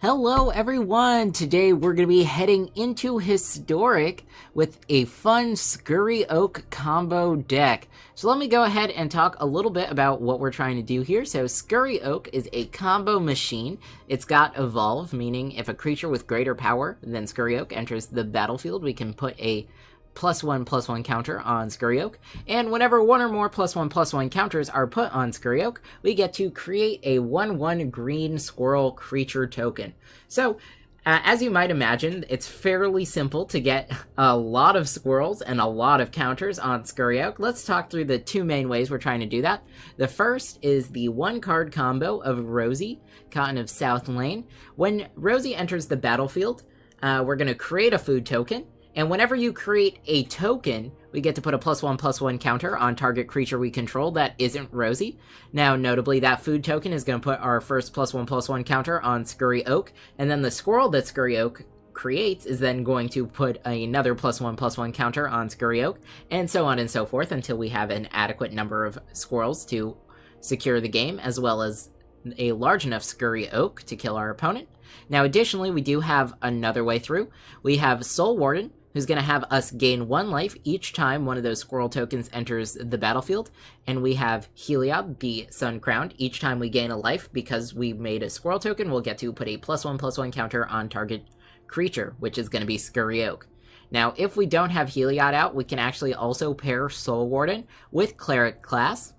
Hello everyone! Today we're going to be heading into Historic with a fun Scurry Oak combo deck. So let me go ahead and talk a little bit about what we're trying to do here. So Scurry Oak is a combo machine. It's got Evolve, meaning if a creature with greater power than Scurry Oak enters the battlefield, we can put a +1/+1 counter on Scurry Oak, and whenever one or more +1/+1 counters are put on Scurry Oak, we get to create a 1/1 green squirrel creature token. So, as you might imagine, it's fairly simple to get a lot of squirrels and a lot of counters on Scurry Oak. Let's talk through the two main ways we're trying to do that. The first is the one-card combo of Rosie, Cotton of South Lane. When Rosie enters the battlefield, we're going to create a food token. And whenever you create a token, we get to put a +1/+1 counter on target creature we control that isn't Rosie. Now, notably, that food token is going to put our first +1/+1 counter on Scurry Oak, and then the squirrel that Scurry Oak creates is then going to put another +1/+1 counter on Scurry Oak, and so on and so forth until we have an adequate number of squirrels to secure the game, as well as a large enough Scurry Oak to kill our opponent. Now, additionally, we do have another way through. We have Soul Warden, who's going to have us gain 1 life each time one of those squirrel tokens enters the battlefield. And we have Heliod, the Sun Crowned. Each time we gain a life, because we made a squirrel token, we'll get to put a +1/+1 counter on target creature, which is going to be Scurry Oak. Now, if we don't have Heliod out, we can actually also pair Soul Warden with Cleric class.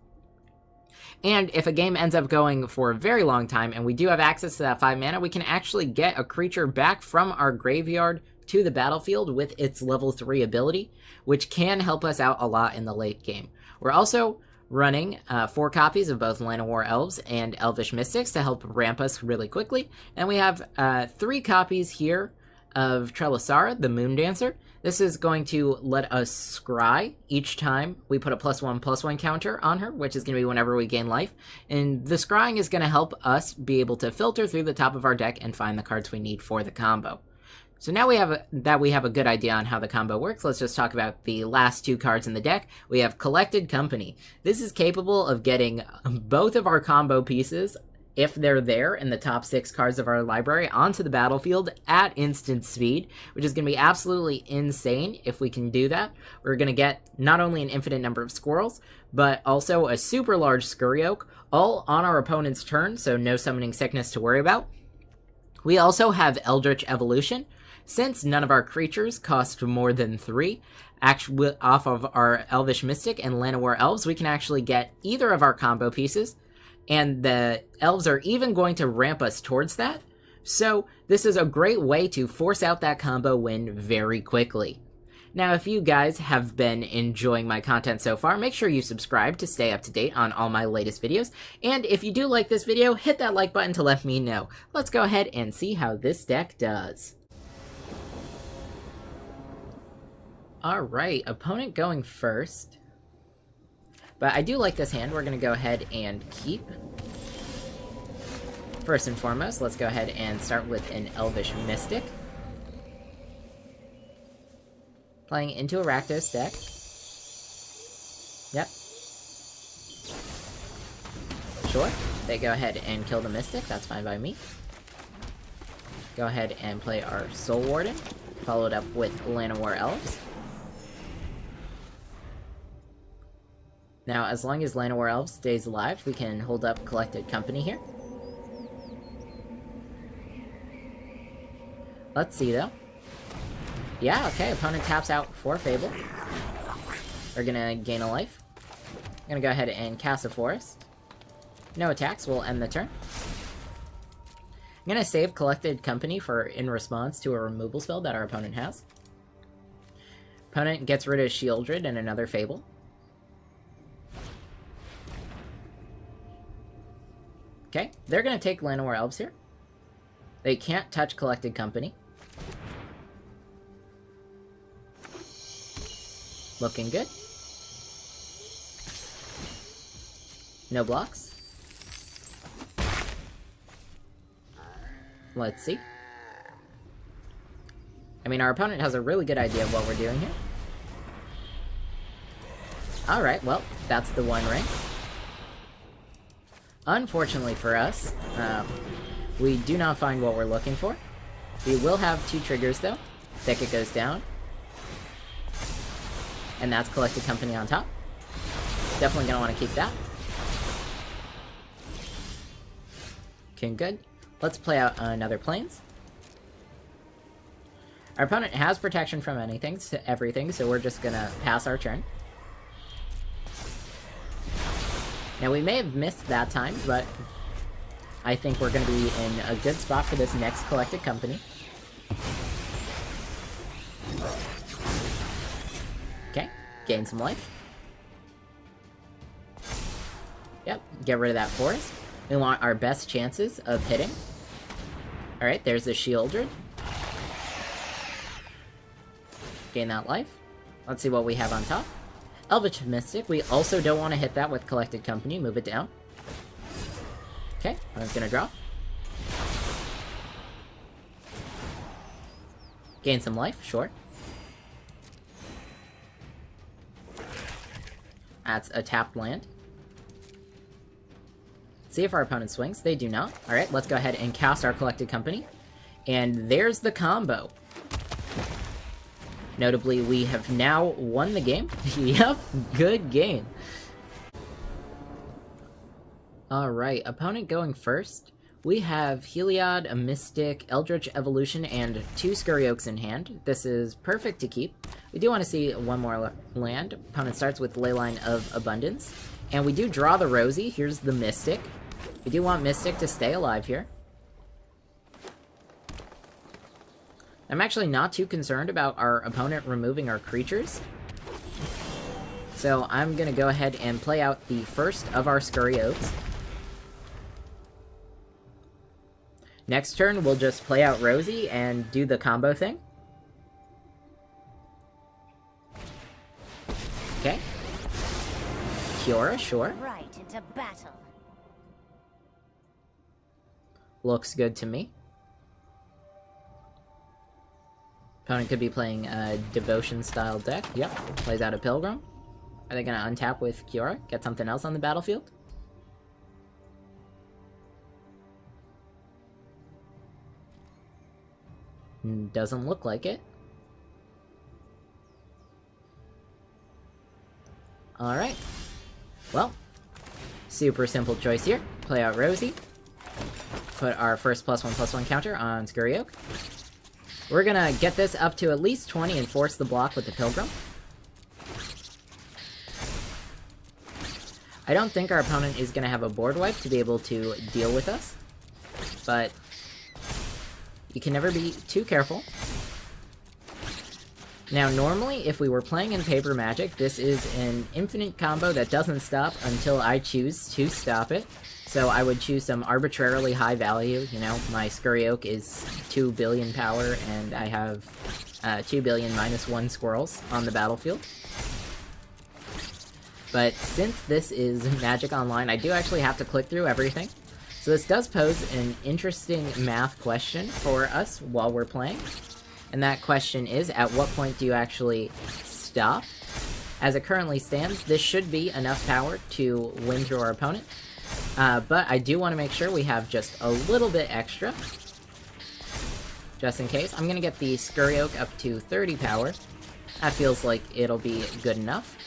And if a game ends up going for a very long time, and we do have access to that 5 mana, we can actually get a creature back from our graveyard to the battlefield with its level 3 ability, which can help us out a lot in the late game. We're also running 4 copies of both Land of War Elves and Elvish Mystics to help ramp us really quickly. And we have 3 copies here of Trelisara, the Moon Dancer. This is going to let us scry each time we put a +1/+1 counter on her, which is going to be whenever we gain life. And the scrying is going to help us be able to filter through the top of our deck and find the cards we need for the combo. So now we have a good idea on how the combo works. Let's just talk about the last 2 cards in the deck. We have Collected Company. This is capable of getting both of our combo pieces, if they're there in the top 6 cards of our library, onto the battlefield at instant speed, which is going to be absolutely insane if we can do that. We're going to get not only an infinite number of squirrels, but also a super large Scurry Oak, all on our opponent's turn, so no summoning sickness to worry about. We also have Eldritch Evolution. Since none of our creatures cost more than 3, actually off of our Elvish Mystic and Land of War Elves, we can actually get either of our combo pieces, and the elves are even going to ramp us towards that. So this is a great way to force out that combo win very quickly. Now, if you guys have been enjoying my content so far, make sure you subscribe to stay up to date on all my latest videos. And if you do like this video, hit that like button to let me know. Let's go ahead and see how this deck does. Alright, opponent going first. But I do like this hand. We're going to go ahead and keep. First and foremost, let's go ahead and start with an Elvish Mystic. Playing into a Rakdos deck. Yep. Sure. They go ahead and kill the Mystic. That's fine by me. Go ahead and play our Soul Warden. Followed up with Land of War Elves. Now, as long as Land of War Elves stays alive, we can hold up Collected Company here. Let's see, though. Yeah, okay, opponent taps out for Fable. We're gonna gain a life. I'm gonna go ahead and cast a Forest. No attacks, we'll end the turn. I'm gonna save Collected Company for in response to a removal spell that our opponent has. Opponent gets rid of Shieldred and another Fable. Okay, they're going to take Land of War Elves here. They can't touch Collected Company. Looking good. No blocks. Let's see. I mean, our opponent has a really good idea of what we're doing here. Alright, well, that's the 1 ring. Unfortunately for us, We do not find what we're looking for. We will have 2 triggers, though. Thicket goes down. And that's Collected Company on top. Definitely gonna want to keep that. Okay, good. Let's play out another Plains. Our opponent has protection from everything, so we're just gonna pass our turn. Now, we may have missed that time, but I think we're gonna be in a good spot for this next Collected Company. Okay, gain some life. Yep, get rid of that forest. We want our best chances of hitting. Alright, there's the Shieldred. Gain that life. Let's see what we have on top. Eldritch Mystic. We also don't want to hit that with Collected Company. Move it down. Okay, I was gonna draw. Gain some life, sure. That's a tapped land. See if our opponent swings. They do not. Alright, let's go ahead and cast our Collected Company. And there's the combo. Notably, we have now won the game. Yep, good game. Alright, opponent going first. We have Heliod, a Mystic, Eldritch Evolution, and 2 Scurry Oaks in hand. This is perfect to keep. We do want to see one more land. Opponent starts with Leyline of Abundance. And we do draw the Rosie. Here's the Mystic. We do want Mystic to stay alive here. I'm actually not too concerned about our opponent removing our creatures. So I'm going to go ahead and play out the first of our Scurry Oaks. Next turn, we'll just play out Rosie and do the combo thing. Okay. Kiora, sure. Right into battle. Looks good to me. Opponent could be playing a Devotion-style deck. Yep. Plays out a Pilgrim. Are they going to untap with Kiora? Get something else on the battlefield? Doesn't look like it. Alright. Well, super simple choice here. Play out Rosie. Put our first +1/+1 counter on Scurry Oak. We're gonna get this up to at least 20 and force the block with the Pilgrim. I don't think our opponent is gonna have a board wipe to be able to deal with us, but you can never be too careful. Now, normally, if we were playing in Paper Magic, this is an infinite combo that doesn't stop until I choose to stop it. So I would choose some arbitrarily high value. You know, my Scurry Oak is 2 billion power, and I have 2 billion -1 squirrels on the battlefield. But since this is Magic Online, I do actually have to click through everything. So this does pose an interesting math question for us while we're playing. And that question is, at what point do you actually stop? As it currently stands, this should be enough power to win through our opponent. But I do want to make sure we have just a little bit extra. Just in case. I'm going to get the Scurry Oak up to 30 power. That feels like it'll be good enough.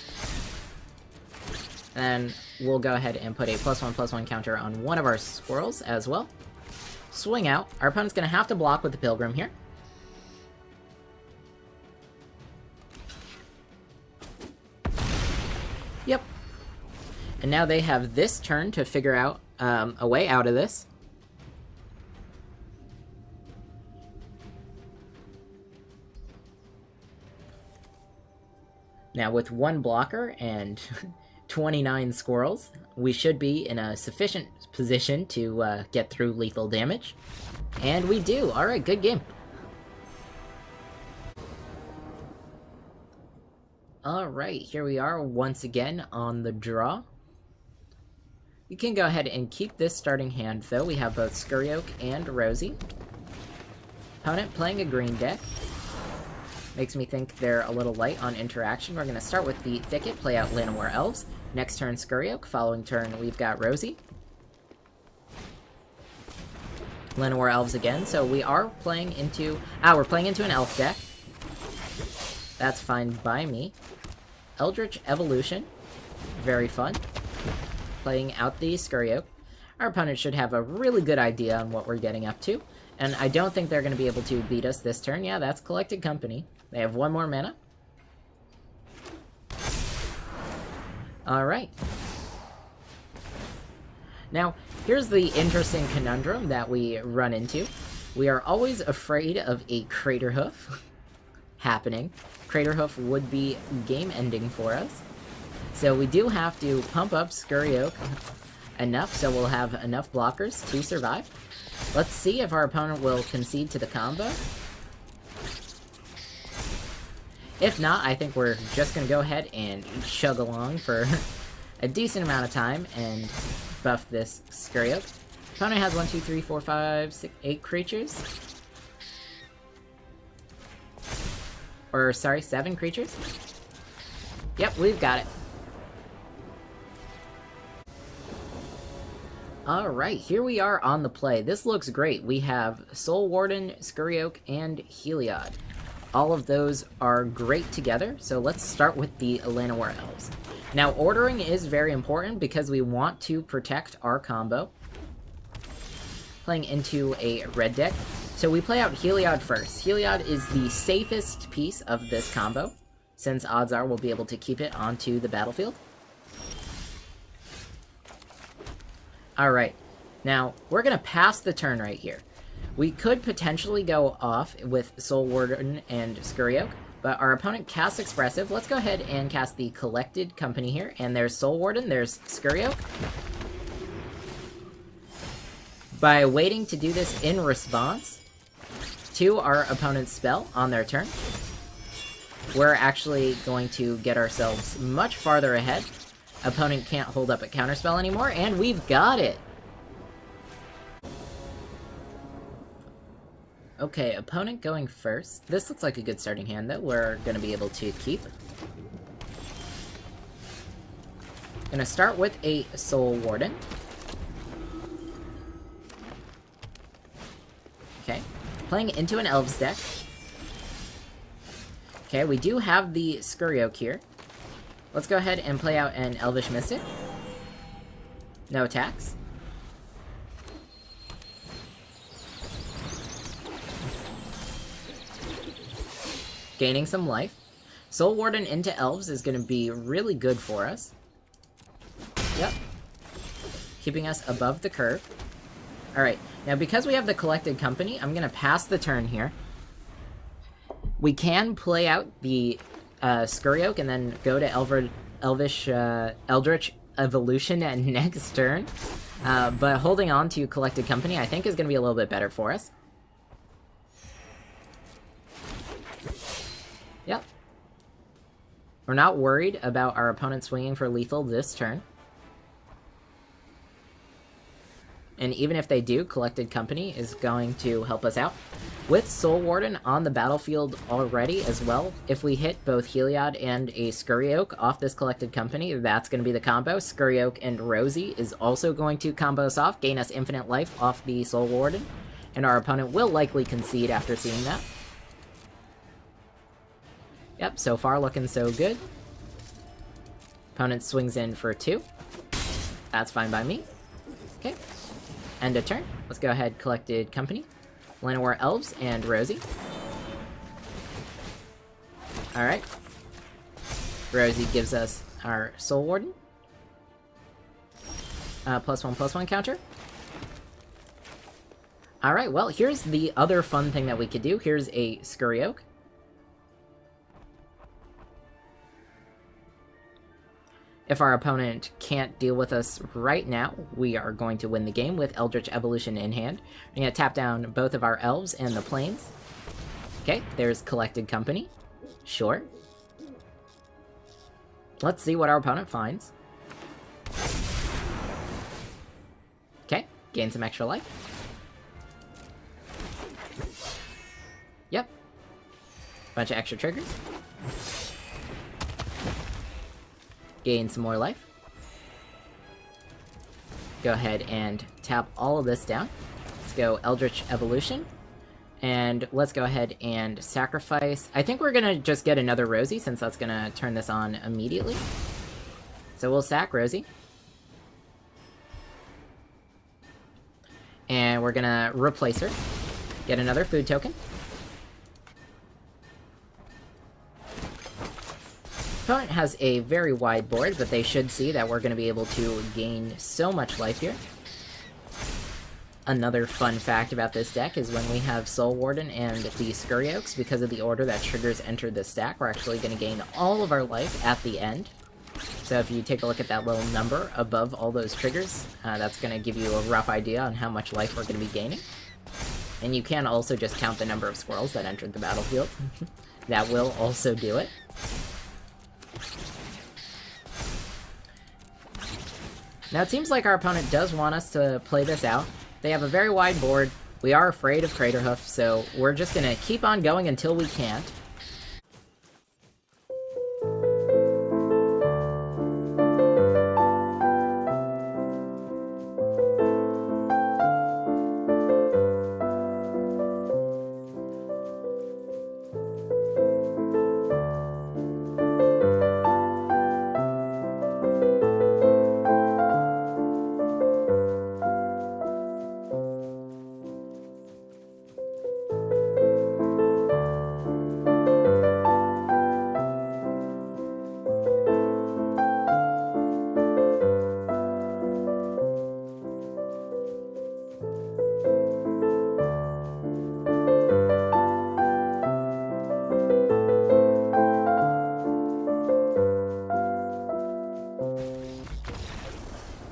And then we'll go ahead and put a +1/+1 counter on one of our squirrels as well. Swing out. Our opponent's going to have to block with the Pilgrim here. Yep. And now they have this turn to figure out a way out of this. Now with one blocker and 29 squirrels, we should be in a sufficient position to get through lethal damage. And we do! Alright, good game. Alright, here we are once again on the draw. You can go ahead and keep this starting hand, though. We have both Scurry Oak and Rosie. Opponent playing a green deck. Makes me think they're a little light on interaction. We're going to start with the Thicket, play out Llanowar Elves. Next turn, Scurry Oak. Following turn, we've got Rosie. Llanowar Elves again, so we are playing into... we're playing into an Elf deck. That's fine by me. Eldritch Evolution. Very fun. Playing out the Scurry Oak. Our opponent should have a really good idea on what we're getting up to. And I don't think they're going to be able to beat us this turn. Yeah, that's Collected Company. They have 1 more mana. Alright. Now, here's the interesting conundrum that we run into. We are always afraid of a Crater Hoof happening. Crater Hoof would be game-ending for us. So we do have to pump up Scurry Oak enough so we'll have enough blockers to survive. Let's see if our opponent will concede to the combo. If not, I think we're just going to go ahead and chug along for a decent amount of time and buff this Scurry Oak. Opponent has 1, 2, 3, 4, 5, 6, 8 creatures. Or, sorry, 7 creatures. Yep, we've got it. Alright, here we are on the play. This looks great. We have Soul Warden, Scurry Oak, and Heliod. All of those are great together, so let's start with the Llanowar Elves. Now, ordering is very important because we want to protect our combo. Playing into a red deck. So we play out Heliod first. Heliod is the safest piece of this combo, since odds are we'll be able to keep it onto the battlefield. Alright, now we're going to pass the turn right here. We could potentially go off with Soul Warden and Scurry Oak, but our opponent casts Expressive. Let's go ahead and cast the Collected Company here, and there's Soul Warden, there's Scurry Oak. By waiting to do this in response to our opponent's spell on their turn, we're actually going to get ourselves much farther ahead. Opponent can't hold up a counterspell anymore, and we've got it! Okay, opponent going first. This looks like a good starting hand that we're going to be able to keep. Gonna start with a Soul Warden. Okay, playing into an Elves deck. Okay, we do have the Scurry Oak here. Let's go ahead and play out an Elvish Mystic. No attacks. Gaining some life. Soul Warden into Elves is going to be really good for us. Yep. Keeping us above the curve. Alright, now because we have the Collected Company, I'm going to pass the turn here. We can play out the Scurry Oak and then go to Eldritch Evolution at next turn. But holding on to Collected Company I think is going to be a little bit better for us. Yep. We're not worried about our opponent swinging for lethal this turn. And even if they do, Collected Company is going to help us out. With Soul Warden on the battlefield already as well, if we hit both Heliod and a Scurry Oak off this Collected Company, that's going to be the combo. Scurry Oak and Rosie is also going to combo us off, gain us infinite life off the Soul Warden, and our opponent will likely concede after seeing that. Yep, so far looking so good. Opponent swings in for 2. That's fine by me. Okay. End of turn. Let's go ahead, Collected Company. Llanowar Elves and Rosie. Alright. Rosie gives us our Soul Warden. +1/+1 counter. Alright, well, here's the other fun thing that we could do. Here's a Scurry Oak. If our opponent can't deal with us right now, we are going to win the game with Eldritch Evolution in hand. We're going to tap down both of our Elves and the Plains. Okay, there's Collected Company. Sure. Let's see what our opponent finds. Okay, gain some extra life. Yep. Bunch of extra triggers. Gain some more life. Go ahead and tap all of this down. Let's go Eldritch Evolution. And let's go ahead and sacrifice. I think we're gonna just get another Rosie, since that's gonna turn this on immediately. So we'll sack Rosie. And we're gonna replace her. Get another food token. Opponent has a very wide board, but they should see that we're gonna be able to gain so much life here. Another fun fact about this deck is when we have Soul Warden and the Scurry Oaks, because of the order that triggers enter the stack, we're actually going to gain all of our life at the end. So if you take a look at that little number above all those triggers, that's going to give you a rough idea on how much life we're going to be gaining. And you can also just count the number of squirrels that entered the battlefield. That will also do it. Now it seems like our opponent does want us to play this out. They have a very wide board. We are afraid of Craterhoof, so we're just gonna keep on going until we can't.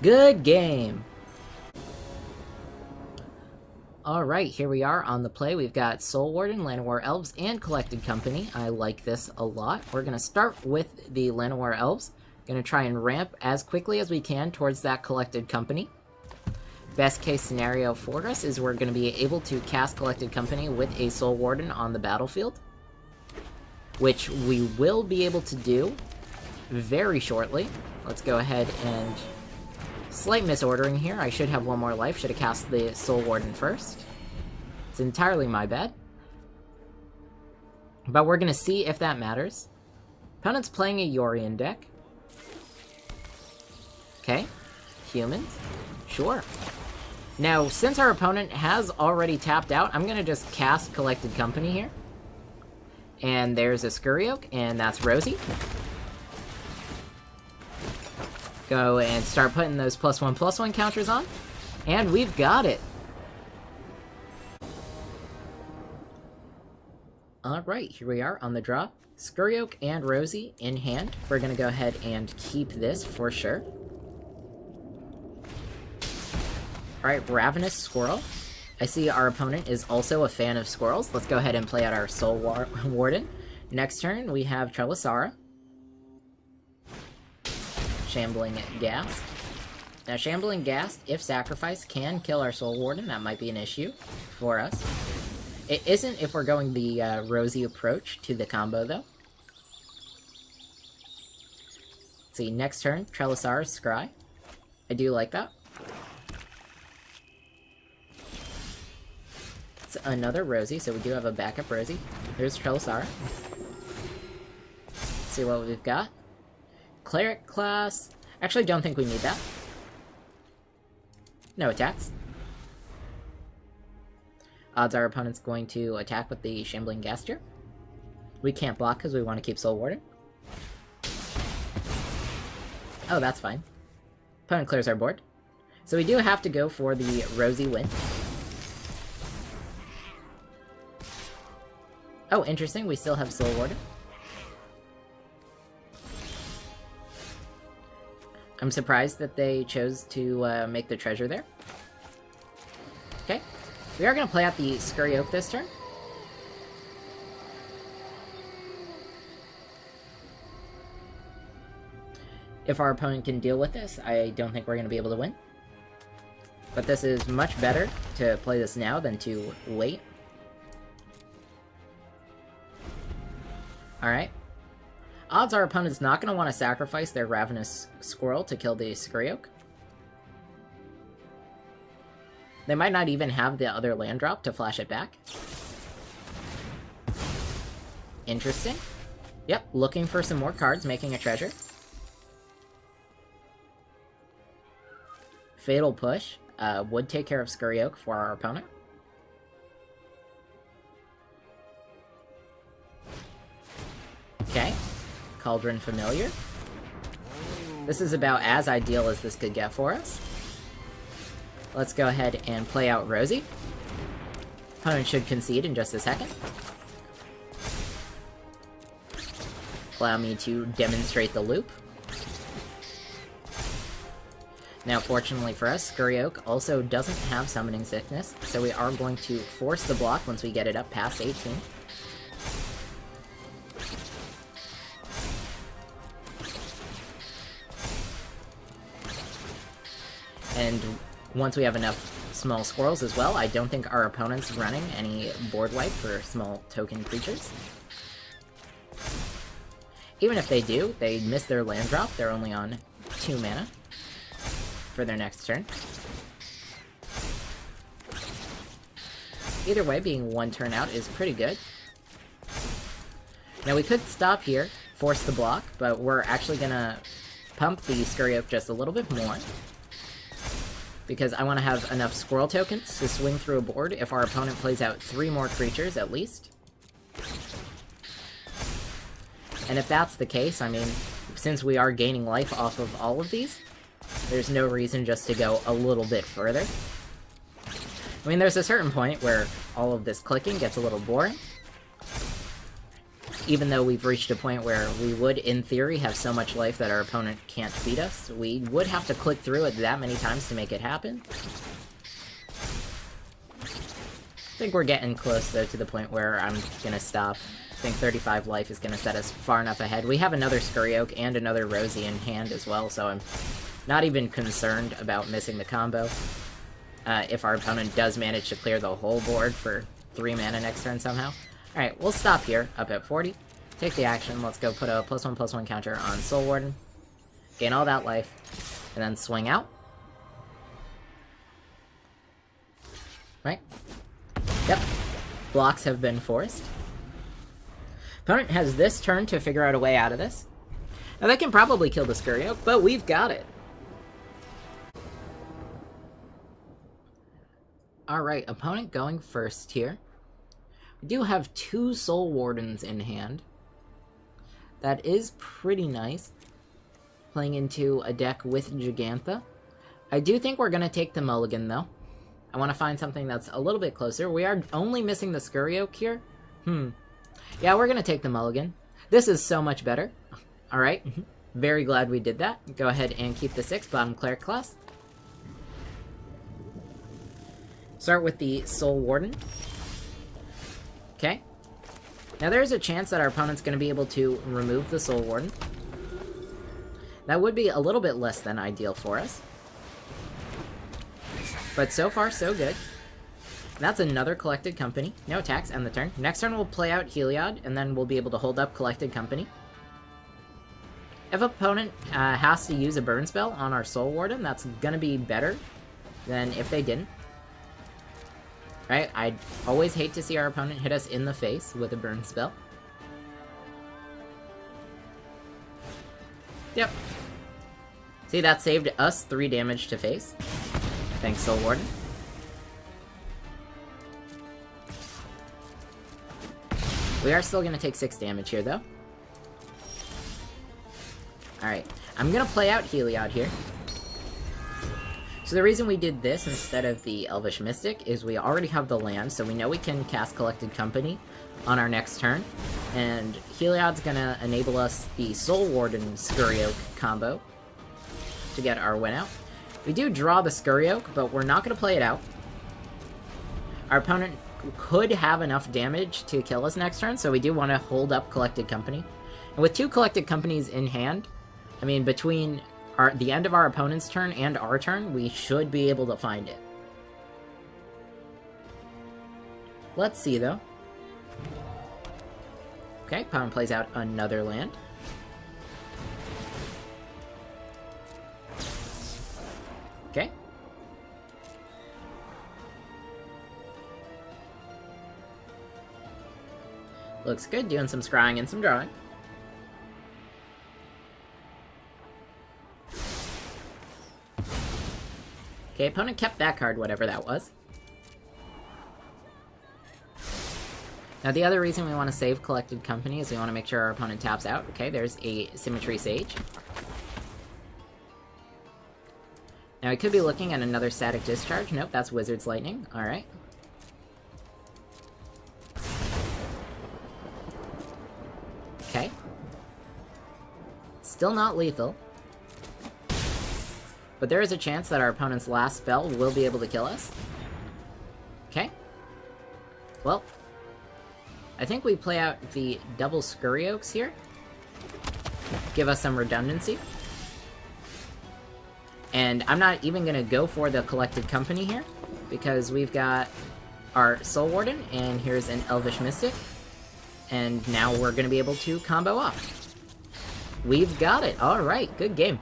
Good game! Alright, here we are on the play. We've got Soul Warden, Llanowar Elves, and Collected Company. I like this a lot. We're going to start with the Llanowar Elves. Going to try and ramp as quickly as we can towards that Collected Company. Best case scenario for us is we're going to be able to cast Collected Company with a Soul Warden on the battlefield, which we will be able to do very shortly. Let's go ahead and... Slight misordering here. I should have one more life. Should have cast the Soul Warden first. It's entirely my bad. But we're going to see if that matters. Opponent's playing a Yorion deck. Okay. Humans. Sure. Now, since our opponent has already tapped out, I'm going to just cast Collected Company here. And there's a Scurry Oak, and that's Rosie. Go and start putting those +1/+1 counters on. And we've got it! Alright, here we are on the draw. Scurry Oak and Rosie in hand. We're gonna go ahead and keep this for sure. Alright, Ravenous Squirrel. I see our opponent is also a fan of squirrels. Let's go ahead and play out our Soul Warden. Next turn, we have Trelisara. Shambling Ghast. Now, Shambling Ghast, if sacrificed, can kill our Soul Warden. That might be an issue for us. It isn't if we're going the Rosie approach to the combo, though. Let's see, next turn, Trelisara's Scry. I do like that. It's another Rosie, so we do have a backup Rosie. There's Trelisara. Let's see what we've got. Cleric class. Actually, don't think we need that. No attacks. Odds our opponent's going to attack with the Shambling Ghast here. We can't block because we want to keep Soul Warden. Oh, that's fine. Opponent clears our board. So we do have to go for the Rosie win. Oh, interesting. We still have Soul Warden. I'm surprised that they chose to make the treasure there. Okay. We are going to play out the Scurry Oak this turn. If our opponent can deal with this, I don't think we're going to be able to win. But this is much better to play this now than to wait. Alright. Odds our opponent's not going to want to sacrifice their Ravenous Squirrel to kill the Scurry Oak. They might not even have the other land drop to flash it back. Interesting. Yep, looking for some more cards, making a treasure. Fatal Push would take care of Scurry Oak for our opponent. Okay. Cauldron Familiar. This is about as ideal as this could get for us. Let's go ahead and play out Rosie. Opponent should concede in just a second. Allow me to demonstrate the loop. Now, fortunately for us, Scurry Oak also doesn't have Summoning Sickness, so we are going to force the block once we get it up past 18. And once we have enough small squirrels as well, I don't think our opponent's running any board wipe for small token creatures. Even if they do, they miss their land drop. They're only on 2 mana for their next turn. Either way, being 1 turn out is pretty good. Now we could stop here, force the block, but we're actually gonna pump the Scurry Oak just a little bit more, because I want to have enough squirrel tokens to swing through a board if our opponent plays out 3 more creatures at least. And if that's the case, I mean, since we are gaining life off of all of these, there's no reason just to go a little bit further. I mean, there's a certain point where all of this clicking gets a little boring. Even though we've reached a point where we would, in theory, have so much life that our opponent can't beat us, we would have to click through it that many times to make it happen. I think we're getting close, though, to the point where I'm gonna stop. I think 35 life is gonna set us far enough ahead. We have another Scurry Oak and another Rosie in hand as well, so I'm not even concerned about missing the combo. If our opponent does manage to clear the whole board for 3 mana next turn somehow. Alright, we'll stop here, up at 40. Take the action, let's go put a +1/+1 counter on Soul Warden. Gain all that life, and then swing out. Right? Yep. Blocks have been forced. Opponent has this turn to figure out a way out of this. Now they can probably kill the Scurry Oak, but we've got it. Alright, opponent going first here. We do have 2 Soul Wardens in hand. That is pretty nice. Playing into a deck with Gigantha. I do think we're going to take the mulligan, though. I want to find something that's a little bit closer. We are only missing the Scurry Oak here. Yeah, we're going to take the mulligan. This is so much better. Alright. Very glad we did that. Go ahead and keep the 6 bottom cleric class. Start with the Soul Warden. Okay. Now there's a chance that our opponent's going to be able to remove the Soul Warden. That would be a little bit less than ideal for us. But so far, so good. That's another Collected Company. No attacks, end the turn. Next turn we'll play out Heliod, and then we'll be able to hold up Collected Company. If opponent has to use a burn spell on our Soul Warden, that's going to be better than if they didn't. Right? I'd always hate to see our opponent hit us in the face with a burn spell. Yep. See, that saved us 3 damage to face. Thanks, Soul Warden. We are still going to take 6 damage here, though. Alright, I'm going to play out Heliod here. So the reason we did this instead of the Elvish Mystic is we already have the land, so we know we can cast Collected Company on our next turn. And Heliod's gonna enable us the Soul Warden Scurry Oak combo to get our win out. We do draw the Scurry Oak, but we're not gonna play it out. Our opponent could have enough damage to kill us next turn, so we do want to hold up Collected Company. And with 2 Collected Companies in hand, I mean, between the end of our opponent's turn and our turn, we should be able to find it. Let's see, though. Okay, opponent plays out another land. Okay. Looks good, doing some scrying and some drawing. Okay, opponent kept that card, whatever that was. Now, the other reason we want to save Collected Company is we want to make sure our opponent taps out. Okay, there's a Symmetry Sage. Now, I could be looking at another Static Discharge. Nope, that's Wizard's Lightning. Alright. Okay. Still not lethal. But there is a chance that our opponent's last spell will be able to kill us. Okay. Well, I think we play out the double Scurry Oaks here. Give us some redundancy. And I'm not even going to go for the Collected Company here, because we've got our Soul Warden, and here's an Elvish Mystic. And now we're going to be able to combo off. We've got it. Alright, good game.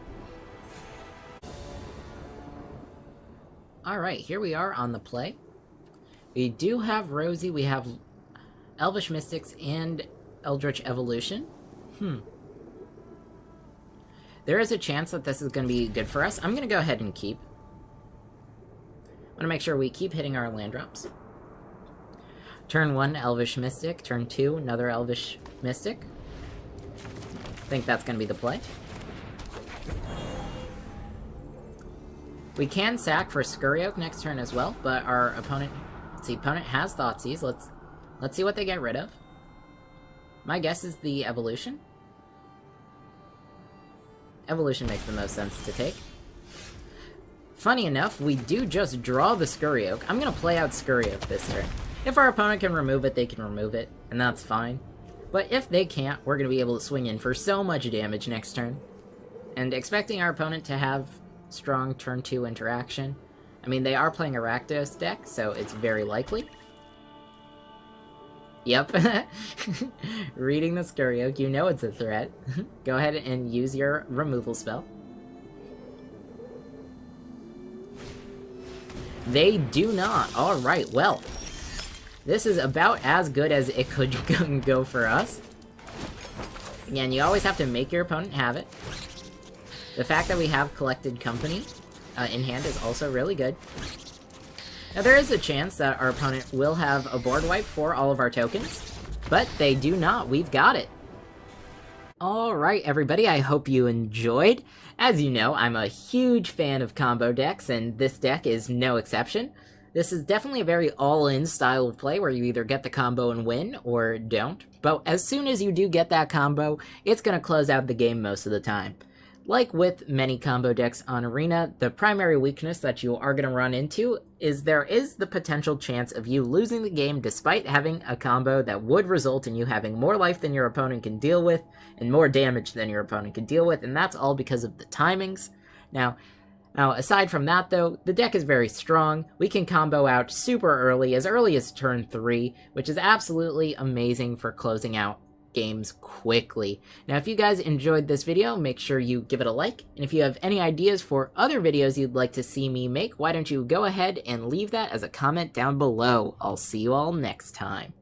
Alright, here we are on the play. We do have Rosie, we have Elvish Mystics, and Eldritch Evolution. There is a chance that this is going to be good for us. I'm going to go ahead and keep. I want to make sure we keep hitting our land drops. Turn 1, Elvish Mystic. Turn 2, another Elvish Mystic. I think that's going to be the play. We can sack for Scurry Oak next turn as well, but our opponent... Let's see, opponent has Thoughtseize. Let's see what they get rid of. My guess is the Evolution. Evolution makes the most sense to take. Funny enough, we do just draw the Scurry Oak. I'm going to play out Scurry Oak this turn. If our opponent can remove it, they can remove it, and that's fine. But if they can't, we're going to be able to swing in for so much damage next turn. And expecting our opponent to have strong turn 2 interaction. I mean, they are playing a Rakdos deck, so it's very likely. Yep. Reading the Scurry Oak, you know it's a threat. Go ahead and use your removal spell. They do not. Alright, well. This is about as good as it could go for us. Again, you always have to make your opponent have it. The fact that we have Collected Company in hand is also really good. Now, there is a chance that our opponent will have a board wipe for all of our tokens, but they do not. We've got it. Alright, everybody, I hope you enjoyed. As you know, I'm a huge fan of combo decks, and this deck is no exception. This is definitely a very all-in style of play where you either get the combo and win, or don't. But as soon as you do get that combo, it's going to close out the game most of the time. Like with many combo decks on Arena, the primary weakness that you are going to run into is there is the potential chance of you losing the game despite having a combo that would result in you having more life than your opponent can deal with, and more damage than your opponent can deal with, and that's all because of the timings. Now, aside from that though, the deck is very strong. We can combo out super early as turn 3, which is absolutely amazing for closing out games quickly. Now, if you guys enjoyed this video, make sure you give it a like, and if you have any ideas for other videos you'd like to see me make, why don't you go ahead and leave that as a comment down below. I'll see you all next time.